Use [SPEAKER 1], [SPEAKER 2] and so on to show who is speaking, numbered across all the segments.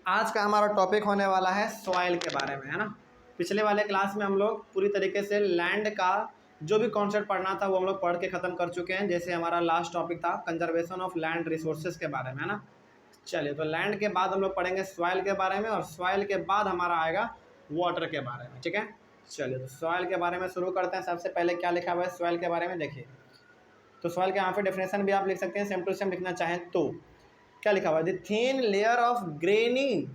[SPEAKER 1] आज का हमारा टॉपिक होने वाला है सॉइल के बारे में, है ना। पिछले वाले क्लास में हम लोग पूरी तरीके से लैंड का जो भी कॉन्सेप्ट पढ़ना था वो हम लोग पढ़ के ख़त्म कर चुके हैं। जैसे हमारा लास्ट टॉपिक था कंजर्वेशन ऑफ लैंड रिसोर्सेज के बारे में, है ना। चलिए, तो लैंड के बाद हम लोग पढ़ेंगे सॉइल के बारे में, और सॉइल के बाद हमारा आएगा वाटर के बारे में, ठीक है। चलिए, तो सॉइल के बारे में शुरू करते हैं। सबसे पहले क्या लिखा हुआ है सॉइल के बारे में, देखिए। तो सॉइल के यहाँ पे डेफिनेशन भी आप लिख सकते हैं, सेम टू सेम लिखना चाहें तो। क्या लिखा हुआ है, the thin layer of granny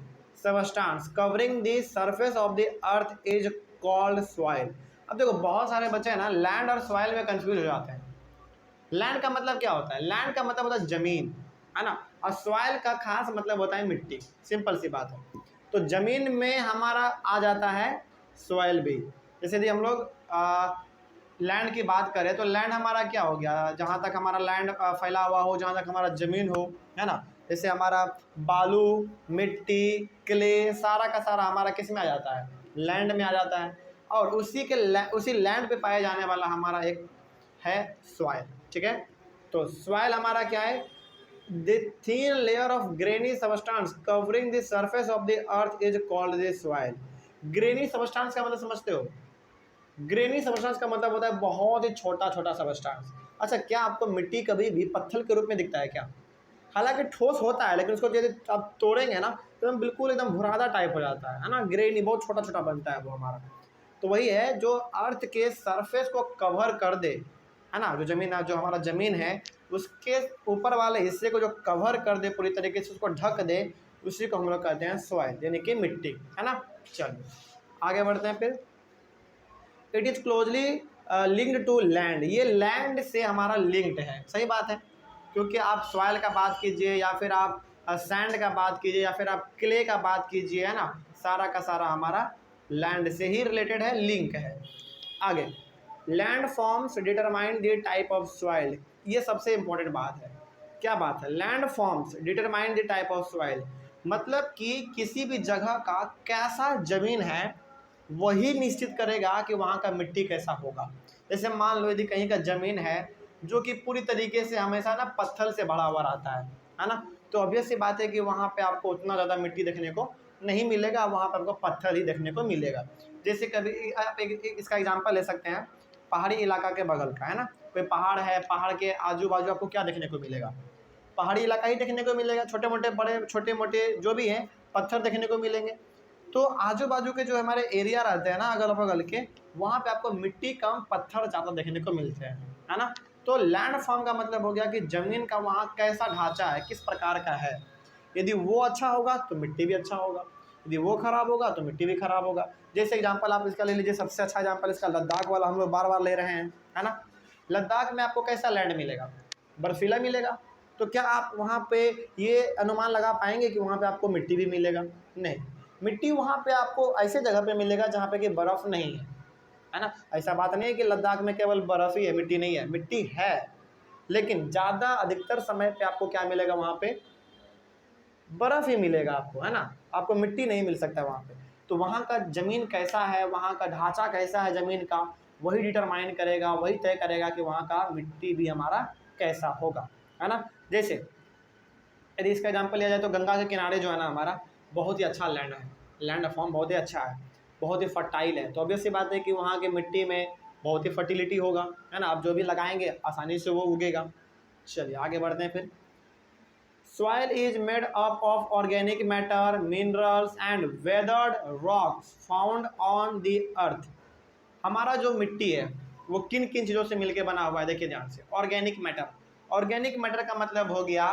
[SPEAKER 1] substance covering the surface of the earth is called soil. अब देखो, बहुत सारे बच्चे हैं ना लैंड और सॉइल में कंफ्यूज हो जाते हैं। लैंड का मतलब क्या होता है? लैंड का मतलब होता है जमीन, है ना। और सॉइल का खास मतलब होता है मिट्टी। सिंपल सी बात है। तो जमीन में हमारा आ जाता है सॉइल भी। जैसे यदि हम लोग लैंड की बात करें तो लैंड हमारा क्या हो गया, जहाँ तक हमारा लैंड फैला हुआ हो, जहाँ तक हमारा ज़मीन हो, है ना। जैसे हमारा बालू, मिट्टी, क्ले, सारा का सारा हमारा किस में आ जाता है? लैंड में आ जाता है। और उसी लैंड पे पाया जाने वाला हमारा एक है सॉइल, ठीक है। तो सॉइल हमारा क्या है? The thin layer of granny substance covering the surface of the earth is called the soil. Granny substance का मतलब समझते हो? ग्रेनी सबस्टांस का मतलब होता है बहुत ही छोटा छोटा सबस्टांस। अच्छा, क्या आपको मिट्टी कभी भी पत्थर के रूप में दिखता है क्या? हालांकि ठोस होता है, लेकिन उसको यदि आप तोड़ेंगे ना तो एकदम बिल्कुल एकदम भुरादा टाइप हो जाता है ना। ग्रेनी बहुत छोटा छोटा बनता है वो हमारा। तो वही है जो अर्थ के सरफेस को कवर कर दे, है ना। जो जमीन, जो हमारा ज़मीन है उसके ऊपर वाले हिस्से को जो कवर कर दे, पूरी तरीके से उसको ढक दे, उसी को हम लोग कहते हैं सॉइल, यानी कि मिट्टी, है ना। चलिए आगे बढ़ते हैं फिर। It is closely linked to land. ये लैंड से हमारा लिंक्ड है, सही बात है। क्योंकि आप सॉइल का बात कीजिए, या फिर आप सैंड का बात कीजिए, या फिर आप क्ले का बात कीजिए, है ना, सारा का सारा हमारा लैंड से ही रिलेटेड है, लिंक है। आगे, land forms determine the type of soil. ये सबसे इंपॉर्टेंट बात है। क्या बात है? Land forms determine the type of soil, मतलब कि किसी भी जगह का कैसा जमीन है वही निश्चित करेगा कि वहाँ का मिट्टी कैसा होगा। जैसे मान लो यदि कहीं का ज़मीन है जो कि पूरी तरीके से हमेशा ना पत्थर से भरा हुआ रहता है ना, तो ऑब्वियस सी बात है कि वहाँ पे आपको उतना ज़्यादा मिट्टी देखने को नहीं मिलेगा, वहाँ पर आपको पत्थर ही देखने को मिलेगा। जैसे कभी आप इसका एग्जांपल ले सकते हैं, पहाड़ी इलाका के बगल का, है ना। कोई पहाड़ है, पहाड़ के आजू बाजू आपको क्या देखने को मिलेगा? पहाड़ी इलाका ही देखने को मिलेगा। छोटे मोटे, बड़े छोटे मोटे जो भी हैं, पत्थर देखने को मिलेंगे। तो आजू बाजू के जो हमारे एरिया रहते हैं ना अगल बगल के, वहाँ पे आपको मिट्टी कम पत्थर ज़्यादा देखने को मिलते हैं, है ना। तो लैंड फॉर्म का मतलब हो गया कि ज़मीन का वहाँ कैसा ढांचा है, किस प्रकार का है। यदि वो अच्छा होगा तो मिट्टी भी अच्छा होगा, यदि वो खराब होगा तो मिट्टी भी खराब होगा। जैसे एग्जांपल आप इसका ले लीजिए, सबसे अच्छा एग्जांपल इसका लद्दाख वाला हम लोग बार बार ले रहे हैं, है ना। लद्दाख में आपको कैसा लैंड मिलेगा? बर्फीला मिलेगा। तो क्या आप वहाँ पे ये अनुमान लगा पाएंगे कि वहाँ पे आपको मिट्टी भी मिलेगा? नहीं। मिट्टी वहाँ पे आपको ऐसे जगह पे मिलेगा जहाँ पे कि बर्फ़ नहीं है ना। ऐसा बात नहीं है कि लद्दाख में केवल बर्फ़ ही है, मिट्टी नहीं है। मिट्टी है, लेकिन ज़्यादा अधिकतर समय पे आपको क्या मिलेगा? वहाँ पे बर्फ़ ही मिलेगा आपको, है ना। आपको मिट्टी नहीं मिल सकता वहाँ पे। तो वहाँ का ज़मीन कैसा है, वहाँ का ढांचा कैसा है ज़मीन का, वही डिटरमाइन करेगा, वही तय करेगा कि वहाँ का मिट्टी भी हमारा कैसा होगा, है ना। जैसे यदि इसका एग्जाम्पल लिया जाए तो गंगा के किनारे जो है ना हमारा बहुत ही अच्छा लैंड है, लैंड फॉर्म बहुत ही अच्छा है, बहुत ही फर्टाइल है। तो ऑब्वियस सी बात है कि वहाँ की मिट्टी में बहुत ही फर्टिलिटी होगा, है ना। आप जो भी लगाएंगे आसानी से वो उगेगा। चलिए आगे बढ़ते हैं फिर। Soil is made up of organic matter, minerals and weathered rocks found on the earth. हमारा जो मिट्टी है वो किन किन चीज़ों से मिलकर बना हुआ है? देखिए ध्यान से। ऑर्गेनिक मैटर, ऑर्गेनिक मैटर का मतलब हो गया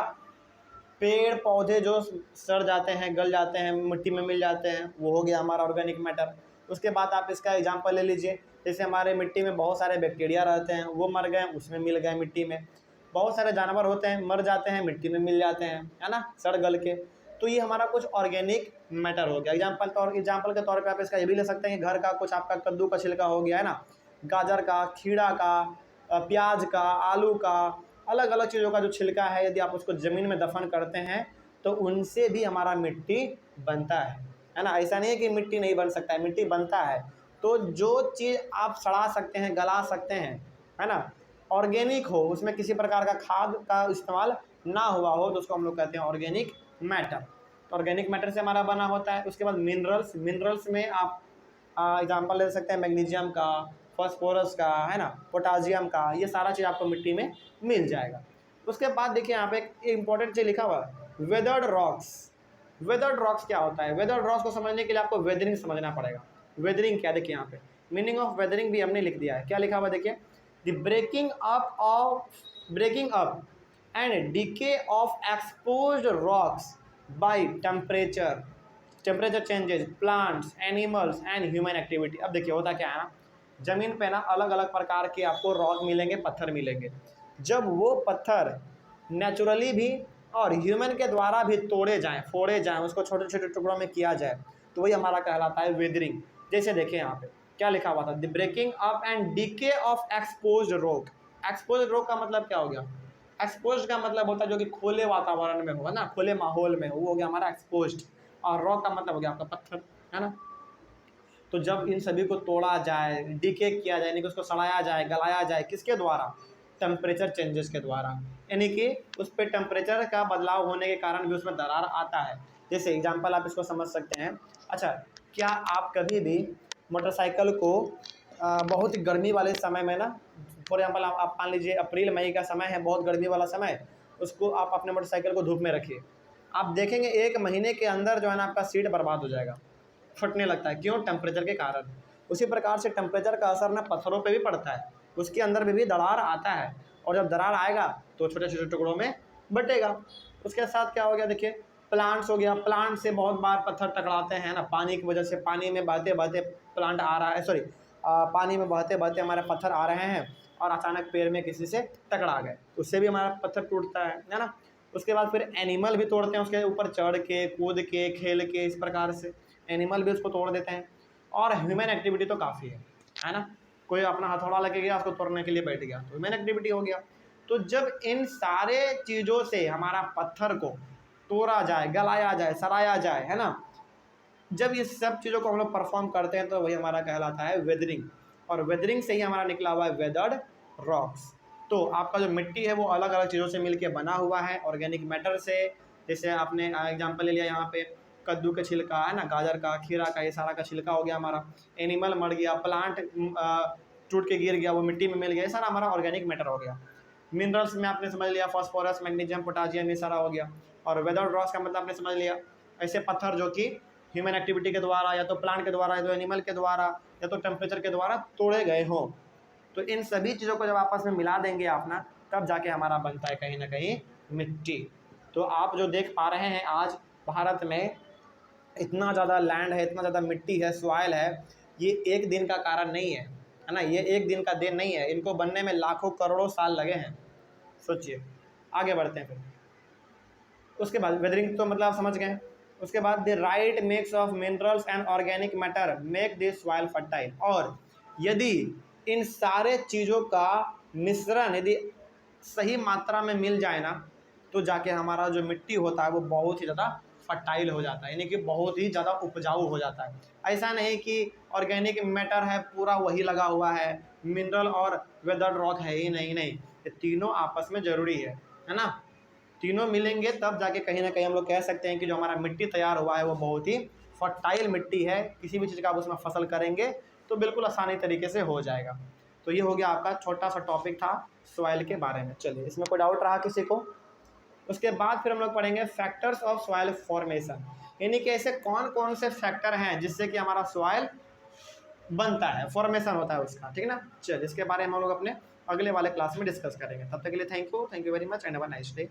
[SPEAKER 1] पेड़ पौधे जो सड़ जाते हैं, गल जाते हैं, मिट्टी में मिल जाते हैं, वो हो गया हमारा ऑर्गेनिक मैटर। उसके बाद आप इसका एग्जांपल ले लीजिए, जैसे हमारे मिट्टी में बहुत सारे बैक्टीरिया रहते हैं, वो मर गए, उसमें मिल गए मिट्टी में। बहुत सारे जानवर होते हैं, मर जाते हैं, मिट्टी में मिल जाते हैं, है ना, सड़ गल के। तो ये हमारा कुछ ऑर्गेनिक मैटर हो गया। एग्जाम्पल के तौर पर आप इसका ये भी ले सकते हैं कि घर का कुछ आपका कद्दू का छिलका हो गया, है ना, गाजर का, खीरा का, प्याज का, आलू का, अलग अलग चीज़ों का जो छिलका है, यदि आप उसको ज़मीन में दफन करते हैं तो उनसे भी हमारा मिट्टी बनता है ना। ऐसा नहीं है कि मिट्टी नहीं बन सकता है, मिट्टी बनता है। तो जो चीज़ आप सड़ा सकते हैं, गला सकते हैं, है ना, ऑर्गेनिक हो, उसमें किसी प्रकार का खाद का इस्तेमाल ना हुआ हो, तो उसको हम लोग कहते हैं ऑर्गेनिक मैटर। तो ऑर्गेनिक मैटर से हमारा बना होता है। उसके बाद मिनरल्स, मिनरल्स में आप एग्जांपल ले सकते हैं मैग्नीशियम का, फॉस्फोरस का, है ना, पोटासियम का, ये सारा चीज़ आपको मिट्टी में मिल जाएगा। उसके बाद देखिए यहाँ पे एक इंपॉर्टेंट चीज़ लिखा हुआ है, वेदर्ड रॉक्स। वेदर्ड रॉक्स क्या होता है? वेदर्ड रॉक्स को समझने के लिए आपको वेदरिंग समझना पड़ेगा। वेदरिंग क्या, देखिए यहाँ पे मीनिंग ऑफ वेदरिंग भी हमने लिख दिया है। क्या लिखा हुआ देखिए, the breaking up and decay of exposed rocks by temperature changes, plants, animals and human activity. अब देखिए होता क्या है ना, जमीन पे ना अलग अलग प्रकार के आपको रॉक मिलेंगे, पत्थर मिलेंगे। जब वो पत्थर नेचुरली भी और ह्यूमन के द्वारा भी तोड़े जाएं, फोड़े जाएं, उसको छोटे छोटे टुकड़ों में किया जाए, तो वही हमारा कहलाता है वेदरिंग। जैसे देखिए यहाँ पे क्या लिखा हुआ था, the breaking up and decay of exposed rock. Exposed rock का मतलब क्या हो गया? एक्सपोज्ड का मतलब होता है जो कि खुले वातावरण में होगा ना, खुले माहौल में, वो हो गया हमारा एक्सपोज्ड। और रॉक का मतलब हो गया आपका पत्थर, है ना। तो जब इन सभी को तोड़ा जाए, डीके किया जाए, यानी कि उसको सड़ाया जाए, गलाया जाए, किसके द्वारा? टेम्परेचर चेंजेस के द्वारा, यानी कि उस पर टेम्परेचर का बदलाव होने के कारण भी उसमें दरार आता है। जैसे एग्जांपल आप इसको समझ सकते हैं। अच्छा, क्या आप कभी भी मोटरसाइकिल को बहुत गर्मी वाले समय में ना, फॉर एग्जाम्पल आप मान लीजिए अप्रैल मई का समय है, बहुत गर्मी वाला समय, उसको आप अपने मोटरसाइकिल को धूप में रखिए, आप देखेंगे 1 महीने के अंदर जो है ना आपका सीट बर्बाद हो जाएगा, फटने लगता है। क्यों? टेम्परेचर के कारण। उसी प्रकार से टेम्परेचर का असर ना पत्थरों पे भी पड़ता है, उसके अंदर में भी दरार आता है, और जब दरार आएगा तो छोटे छोटे टुकड़ों में बटेगा। उसके साथ क्या हो गया देखिए, प्लांट्स हो गया, प्लांट से बहुत बार पत्थर टकराते हैं ना, पानी की वजह से, पानी में बहते बहते प्लांट आ रहा है, सॉरी पानी में बहते बहते हमारे पत्थर आ रहे हैं और अचानक पेड़ में किसी से टकरा गए, उससे भी हमारा पत्थर टूटता है ना। उसके बाद फिर एनिमल भी तोड़ते हैं, उसके ऊपर चढ़ के, कूद के, खेल के, इस प्रकार से एनिमल भी उसको तोड़ देते हैं। और ह्यूमन एक्टिविटी तो काफ़ी है ना, कोई अपना हथौड़ा लेके गया, उसको तोड़ने के लिए बैठ गया, तो ह्यूमन एक्टिविटी हो गया। तो जब इन सारे चीज़ों से हमारा पत्थर को तोड़ा जाए, गलाया जाए, सराया जाए, है ना, जब ये सब चीज़ों को हम लोग परफॉर्म करते हैं तो वही हमारा कहलाता है वेदरिंग। और वेदरिंग से ही हमारा निकला हुआ है वेदर्ड रॉक्स। तो आपका जो मिट्टी है वो अलग अलग चीज़ों से मिलके बना हुआ है, ऑर्गेनिक मैटर से। जैसे आपने एग्जांपल ले लिया यहाँ पे, कद्दू का छिलका है ना, गाजर का, खीरा का, ये सारा का छिलका हो गया हमारा। एनिमल मर गया, प्लांट टूट के गिर गया, वो मिट्टी में मिल गया, ये सारा हमारा ऑर्गेनिक मैटर हो गया। मिनरल्स में आपने समझ लिया, फॉस्फोरस, मैग्नीशियम, पोटासियम, ये सारा हो गया। और वेदर्ड रॉक्स का मतलब आपने समझ लिया, ऐसे पत्थर जो कि ह्यूमन एक्टिविटी के द्वारा, या तो प्लांट के द्वारा, या तो एनिमल के द्वारा, या तो टेम्परेचर के द्वारा तोड़े गए हों। तो इन सभी चीज़ों को जब आपस में मिला देंगे आप ना, तब जाके हमारा बनता है कहीं ना कहीं मिट्टी। तो आप जो देख पा रहे हैं आज भारत में इतना ज़्यादा लैंड है, इतना ज़्यादा मिट्टी है, सॉइल है, ये एक दिन का कारण नहीं है, है ना, ये एक दिन का दिन नहीं है, इनको बनने में लाखों करोड़ों साल लगे हैं। सोचिए, आगे बढ़ते हैं फिर। उसके बाद वेदरिंग तो मतलब आप समझ गए। उसके बाद the right mix of minerals and organic matter make this soil fertile. और यदि इन सारे चीज़ों का मिश्रण यदि सही मात्रा में मिल जाए ना, तो जाके हमारा जो मिट्टी होता है वो बहुत ही ज़्यादा फर्टाइल हो जाता है, यानी कि बहुत ही ज़्यादा उपजाऊ हो जाता है। ऐसा नहीं कि ऑर्गेनिक मैटर है पूरा वही लगा हुआ है, मिनरल और वेदर्ड रॉक है ही नहीं, नहीं, ये तीनों आपस में ज़रूरी है ना। तीनों मिलेंगे तब जाके कहीं ना कहीं हम लोग कह सकते हैं कि जो हमारा मिट्टी तैयार हुआ है वो बहुत ही फर्टाइल मिट्टी है। किसी भी चीज़ का आप उसमें फसल करेंगे तो बिल्कुल आसानी तरीके से हो जाएगा। तो ये हो गया आपका छोटा सा टॉपिक था सॉइल के बारे में। चलिए, इसमें कोई डाउट रहा किसी को? उसके बाद फिर हम लोग पढ़ेंगे फैक्टर्स ऑफ सॉइल फॉर्मेशन, यानी कि ऐसे कौन कौन से फैक्टर हैं जिससे कि हमारा सॉइल बनता है, फॉर्मेशन होता है उसका, ठीक है ना। चलिए, इसके बारे में हम लोग अपने अगले वाले क्लास में डिस्कस करेंगे। तब तक के लिए thank you very much and have a nice day.